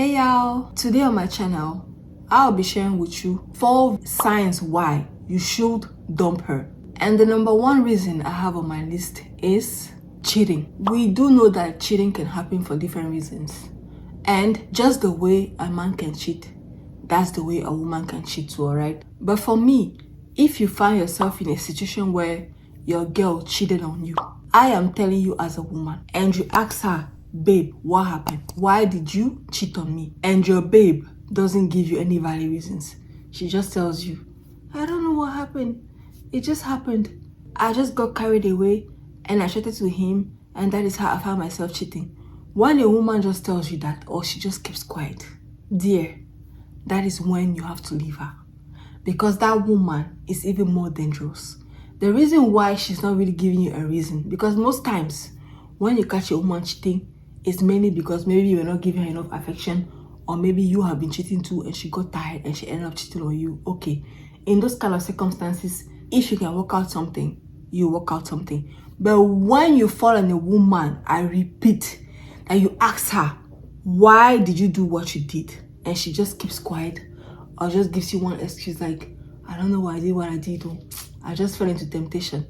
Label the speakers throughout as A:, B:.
A: Hey y'all, today on my channel I'll be sharing with you 4 signs why you should dump her. And the number 1 reason I have on my list is cheating. We do know that cheating can happen for different reasons, and just the way a man can cheat, that's the way a woman can cheat too, alright? But for me, if you find yourself in a situation where your girl cheated on you, I am telling you as a woman, and you ask her, babe, what happened? Why did you cheat on me? And your babe doesn't give you any valid reasons. She just tells you, I don't know what happened. It just happened. I just got carried away and I chatted to him, and that is how I found myself cheating. When a woman just tells you that, or she just keeps quiet, dear, that is when you have to leave her. Because that woman is even more dangerous. The reason why she's not really giving you a reason, because most times when you catch a woman cheating, it's mainly because maybe you were not giving her enough affection, or maybe you have been cheating too and she got tired and she ended up cheating on you. Okay, in those kind of circumstances, if you can work out something, you work out something. But when you fall on a woman, I repeat, and you ask her, why did you do what you did? And she just keeps quiet, or just gives you one excuse like, I don't know why I did what I did, or I just fell into temptation.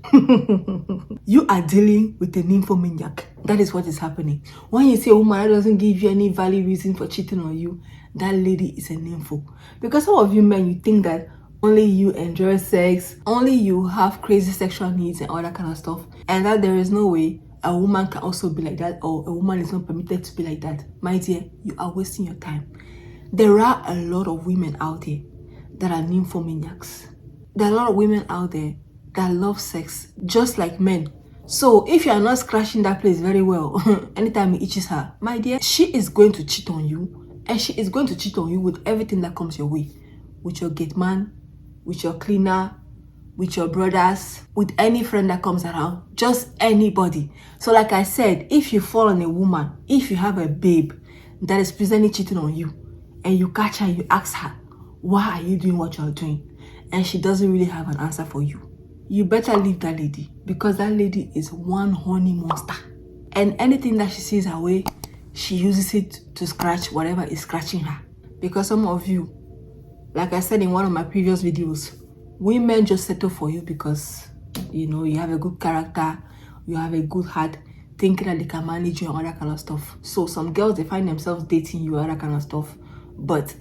A: You are dealing with a nymphomaniac. That is what is happening. When you see a woman that doesn't give you any valid reason for cheating on you, that lady is a nympho. Because some of you men, you think that only you enjoy sex, only you have crazy sexual needs and all that kind of stuff, and that there is no way a woman can also be like that, or a woman is not permitted to be like that. My dear, you are wasting your time. There are a lot of women out there that are nymphomaniacs. There are a lot of women out there that love sex just like men. So if you are not scratching that place very well, anytime it itches her, my dear, she is going to cheat on you, and she is going to cheat on you with everything that comes your way. With your gate man, with your cleaner, with your brothers, with any friend that comes around, just anybody. So like I said, if you fall on a woman, if you have a babe that is presently cheating on you, and you catch her and you ask her, why are you doing what you're doing? And she doesn't really have an answer for you, you better leave that lady, because that lady is one horny monster. And anything that she sees her way, she uses it to scratch whatever is scratching her. Because some of you, like I said in one of my previous videos, women just settle for you because, you know, you have a good character, you have a good heart, thinking that they can manage you and all that kind of stuff. So some girls, they find themselves dating you and all that kind of stuff. But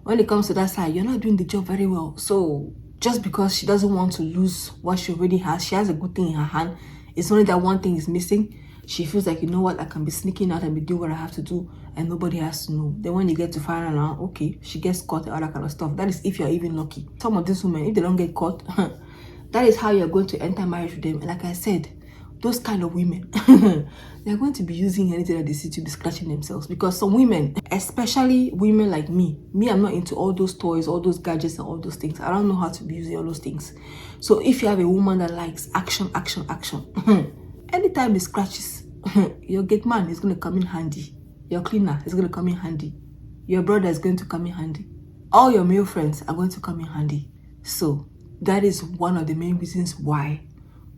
A: when it comes to that side, you're not doing the job very well. So just because she doesn't want to lose what she already has, she has a good thing in her hand, it's only that one thing is missing. She feels like, you know what, I can be sneaking out and be doing what I have to do, and nobody has to know. Then when you get to find out, okay, she gets caught and all that kind of stuff. That is if you're even lucky. Some of these women, if they don't get caught, that is how you're going to enter marriage with them. And like I said, those kind of women, they're going to be using anything that they see to be scratching themselves. Because some women, especially women like me, I'm not into all those toys, all those gadgets and all those things. I don't know how to be using all those things. So if you have a woman that likes action, anytime it scratches, your gate man is going to come in handy. Your cleaner is going to come in handy. Your brother is going to come in handy. All your male friends are going to come in handy. So that is one of the main reasons why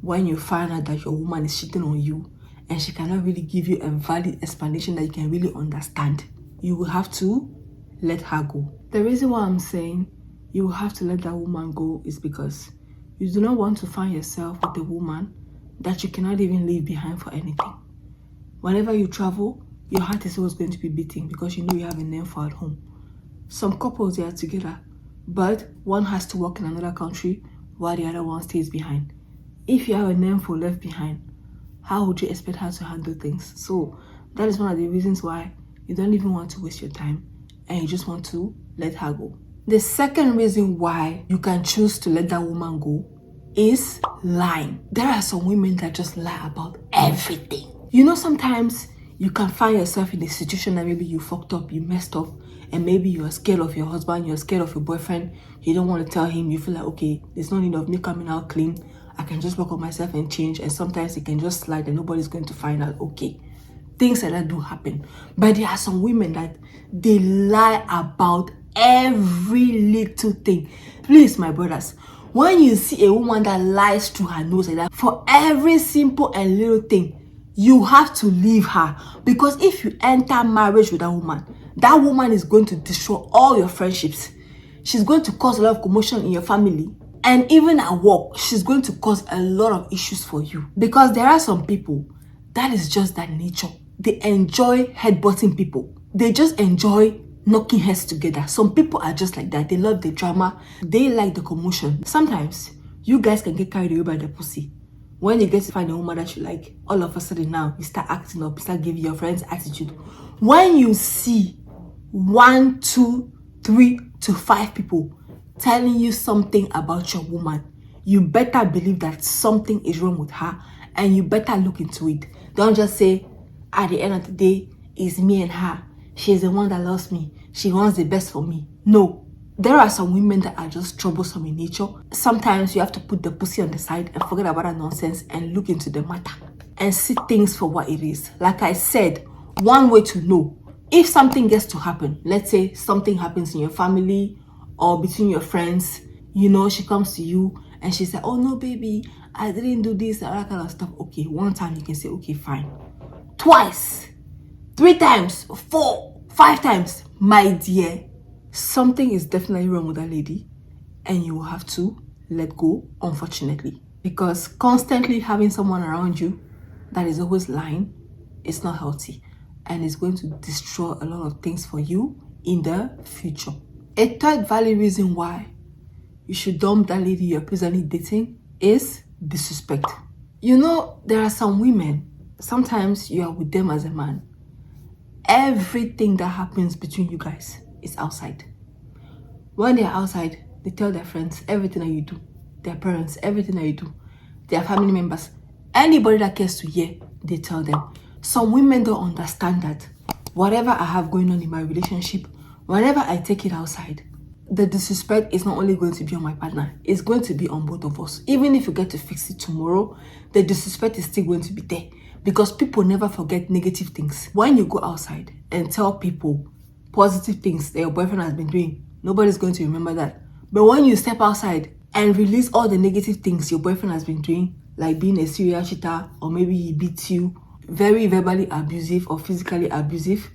A: when you find out that your woman is cheating on you and she cannot really give you a valid explanation that you can really understand, you will have to let her go. The reason why I'm saying you will have to let that woman go is because you do not want to find yourself with a woman that you cannot even leave behind for anything. Whenever you travel, your heart is always going to be beating because you know you have a name for at home. Some couples, they are together, but one has to work in another country while the other one stays behind. If you have a name for left behind, how would you expect her to handle things? So that is one of the reasons why you don't even want to waste your time and you just want to let her go. The second reason why you can choose to let that woman go is lying. There are some women that just lie about everything. You know, sometimes you can find yourself in a situation that maybe you fucked up, you messed up, and maybe you're scared of your husband, you're scared of your boyfriend, you don't want to tell him, you feel like, okay, there's no need of me coming out clean, I can just work on myself and change, and sometimes it can just slide and nobody's going to find out. Okay, things like that do happen. But there are some women that they lie about every little thing. Please, my brothers, when you see a woman that lies through her nose like that for every simple and little thing, you have to leave her. Because if you enter marriage with a woman, that woman is going to destroy all your friendships. She's going to cause a lot of commotion in your family. And even at work, she's going to cause a lot of issues for you. Because there are some people, that is just their nature. They enjoy headbutting people. They just enjoy knocking heads together. Some people are just like that. They love the drama. They like the commotion. Sometimes, you guys can get carried away by the pussy. When you get to find a woman that you like, all of a sudden now, you start acting up, you start giving your friends attitude. When you see 1, 2, 3 to 5 people telling you something about your woman, you better believe that something is wrong with her and you better look into it. Don't just say, at the end of the day, it's me and her. She's the one that loves me. She wants the best for me. No. There are some women that are just troublesome in nature. Sometimes you have to put the pussy on the side and forget about that nonsense and look into the matter and see things for what it is. Like I said, one way to know if something gets to happen, let's say something happens in your family or between your friends, you know, she comes to you and she said, oh no, baby, I didn't do this, all that kind of stuff. Okay, one time you can say, okay, fine. Twice, 3 times, 4, 5 times, my dear, something is definitely wrong with that lady and you will have to let go, unfortunately. Because constantly having someone around you that is always lying is not healthy and it's going to destroy a lot of things for you in the future. A third valid reason why you should dump that lady you're presently dating is disrespect. You know, there are some women, sometimes you are with them as a man. Everything that happens between you guys is outside. When they're outside, they tell their friends everything that you do, their parents, everything that you do, their family members, anybody that cares to hear, they tell them. Some women don't understand that whatever I have going on in my relationship, whenever I take it outside, the disrespect is not only going to be on my partner, it's going to be on both of us. Even if you get to fix it tomorrow, the disrespect is still going to be there because people never forget negative things. When you go outside and tell people positive things that your boyfriend has been doing, nobody's going to remember that. But when you step outside and release all the negative things your boyfriend has been doing, like being a serial cheater, or maybe he beats you, very verbally abusive or physically abusive,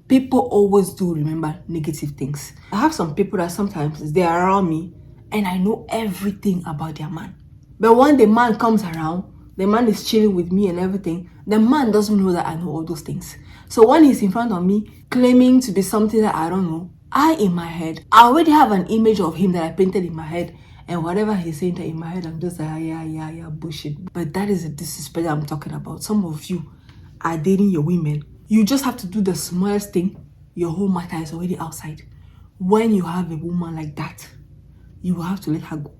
A: people always do remember negative things. I have some people that sometimes they are around me and I know everything about their man. But when the man comes around, the man is chilling with me and everything, the man doesn't know that I know all those things. So when he's in front of me claiming to be something that I don't know, in my head, I already have an image of him that I painted in my head, and whatever he's saying that in my head, I'm just like, yeah, bullshit. But that is the disrespect I'm talking about. Some of you are dating your women. You just have to do the smallest thing, your whole matter is already outside. When you have a woman like that, you will have to let her go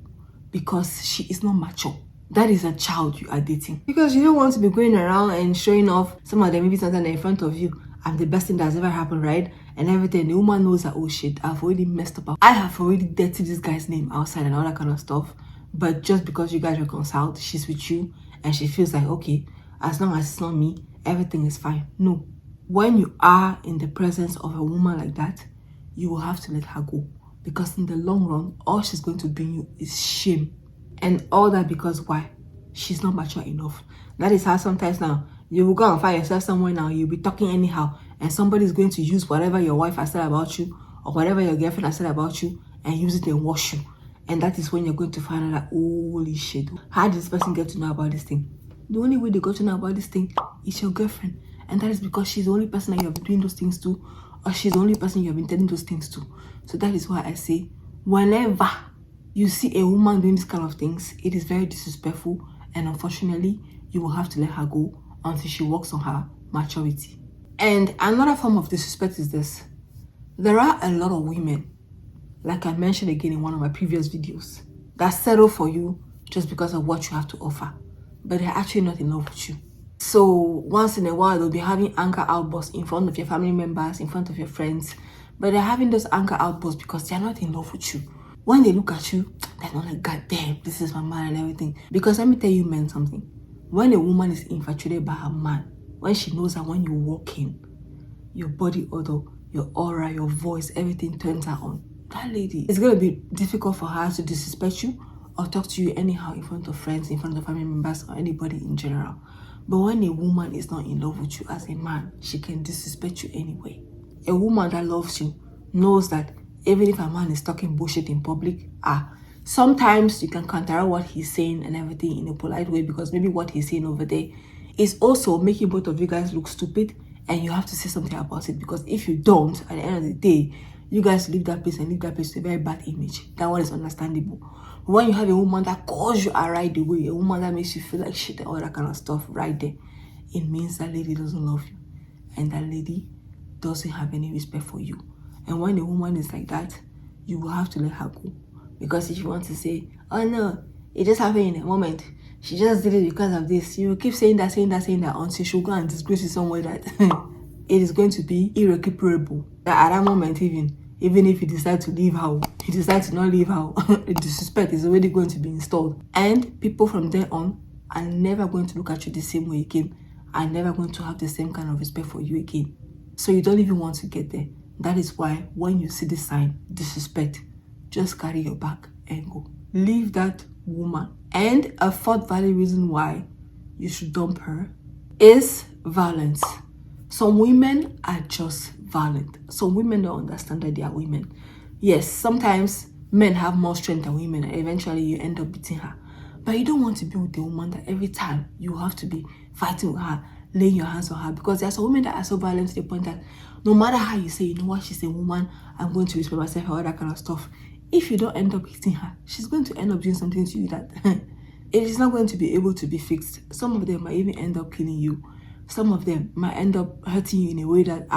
A: because she is not mature. That is a child you are dating. Because you don't want to be going around and showing off some of them, maybe something in front of you. I'm the best thing that's ever happened, right? And everything. The woman knows that, oh shit, I've already messed up. I have already dirtied this guy's name outside and all that kind of stuff. But just because you guys reconciled, she's with you and she feels like, okay, as long as it's not me, everything is fine. No. When you are in the presence of a woman like that, you will have to let her go. Because in the long run, all she's going to bring you is shame. And all that because why? She's not mature enough. That is how sometimes now, you will go and find yourself somewhere now, you'll be talking anyhow, and somebody's going to use whatever your wife has said about you, or whatever your girlfriend has said about you, and use it and wash you. And that is when you're going to find out that, holy shit, how did this person get to know about this thing? The only way they got to know about this thing is your girlfriend. And that is because she's the only person that you have been doing those things to, or she's the only person you have been telling those things to. So that is why I say, whenever you see a woman doing this kind of things, it is very disrespectful, and unfortunately, you will have to let her go until she works on her maturity. And another form of disrespect is this. There are a lot of women, like I mentioned again in one of my previous videos, that settle for you just because of what you have to offer, but they're actually not in love with you. So once in a while, they'll be having anger outbursts in front of your family members, in front of your friends, but they're having those anger outbursts because they're not in love with you. When they look at you, they're not like, God damn, this is my man and everything. Because let me tell you, men, something. When a woman is infatuated by her man, when she knows that when you walk in, your body odor, your aura, your voice, everything turns her on, that lady, it's going to be difficult for her to disrespect you or talk to you anyhow in front of friends, in front of family members, or anybody in general. But when a woman is not in love with you as a man, she can disrespect you anyway. A woman that loves you knows that even if a man is talking bullshit in public, sometimes you can counteract what he's saying and everything in a polite way, because maybe what he's saying over there is also making both of you guys look stupid, and you have to say something about it, because if you don't, at the end of the day, you guys leave that place and leave that place with a very bad image. That one is understandable. When you have a woman that calls you out right away, a woman that makes you feel like shit and all that kind of stuff right there, it means that lady doesn't love you, and that lady doesn't have any respect for you. And when a woman is like that, you will have to let her go. Because if you want to say, oh no, it just happened in a moment, she just did it because of this, you keep saying that until she'll go and disgrace you somewhere that it is going to be irrecuperable. That at that moment, even if you decide to leave her, you decide to not leave her, the disrespect is already going to be installed. And people from there on are never going to look at you the same way again, are never going to have the same kind of respect for you again. So you don't even want to get there. That is why when you see the sign, disrespect, just carry your bag and go. Leave that woman. And a fourth valid reason why you should dump her is violence. Some women are just violent. Some women don't understand that they are women. Yes, sometimes men have more strength than women, and eventually you end up beating her. But you don't want to be with a woman that every time you have to be fighting with her, laying your hands on her, because there are some women that are so violent to the point that no matter how you say, you know what, she's a woman, I'm going to respect myself, all that kind of stuff. If you don't end up hitting her, she's going to end up doing something to you that it is not going to be able to be fixed. Some of them might even end up killing you. Some of them might end up hurting you in a way that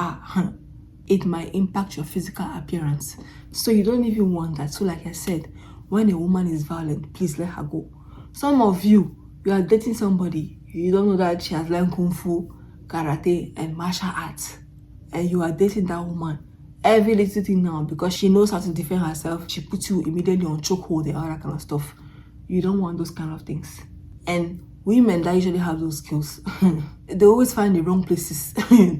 A: it might impact your physical appearance. So you don't even want that. So like I said, when a woman is violent, please let her go. Some of you are dating somebody, you don't know that she has learned kung fu, karate, and martial arts, and you are dating that woman. Every little thing now, because she knows how to defend herself, she puts you immediately on chokehold and all that kind of stuff. You don't want those kind of things. And women that usually have those skills, they always find the wrong places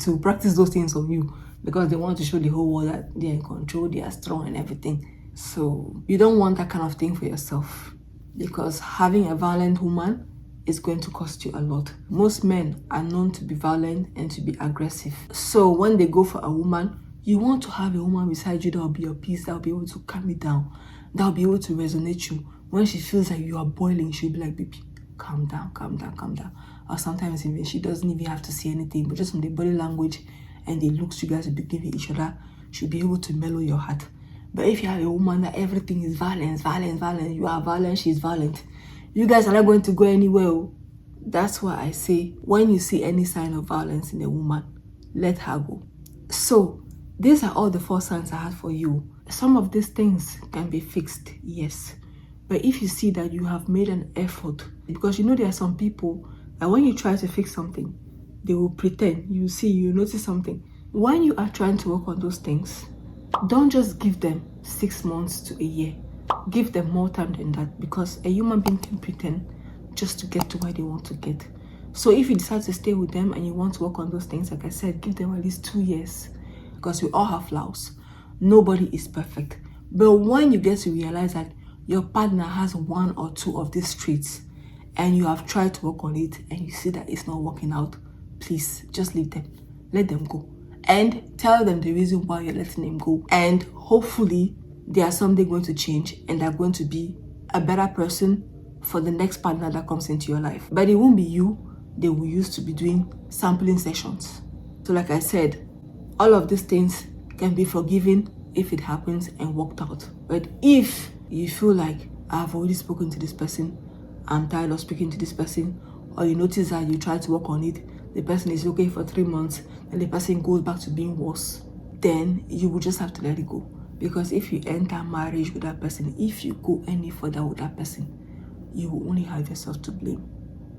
A: to practice those things on you, because they want to show the whole world that they're in control, they are strong and everything. So you don't want that kind of thing for yourself, because having a violent woman is going to cost you a lot. Most men are known to be violent and to be aggressive. So when they go for a woman, you want to have a woman beside you that will be your peace, that will be able to calm you down, that will be able to resonate you. When she feels like you are boiling, she'll be like, baby, calm down, calm down, calm down. Or sometimes even she doesn't even have to say anything, but just from the body language and the looks you guys will be giving each other, she'll be able to mellow your heart. But if you have a woman that everything is violence, you are violent, she's violent, you guys are not going to go anywhere. That's why I say, when you see any sign of violence in a woman, let her go. So these are all the 4 signs I had for you. Some of these things can be fixed, yes. But if you see that you have made an effort, because you know there are some people that when you try to fix something, they will pretend, you notice something. When you are trying to work on those things, don't just give them 6 months to a year. Give them more time than that, because a human being can pretend just to get to where they want to get. So if you decide to stay with them and you want to work on those things, like I said, give them at least 2 years, because we all have flaws. Nobody is perfect. But when you get to realize that your partner has 1 or 2 of these traits and you have tried to work on it and you see that it's not working out, please just leave them. Let them go. And tell them the reason why you're letting them go. And hopefully they are someday going to change and they're going to be a better person for the next partner that comes into your life. But it won't be you. They will use to be doing sampling sessions. So like I said, all of these things can be forgiven if it happens and worked out. But if you feel like, I've already spoken to this person, I'm tired of speaking to this person, or you notice that you try to work on it, the person is okay for 3 months, and the person goes back to being worse, then you will just have to let it go. Because if you enter marriage with that person, if you go any further with that person, you will only have yourself to blame.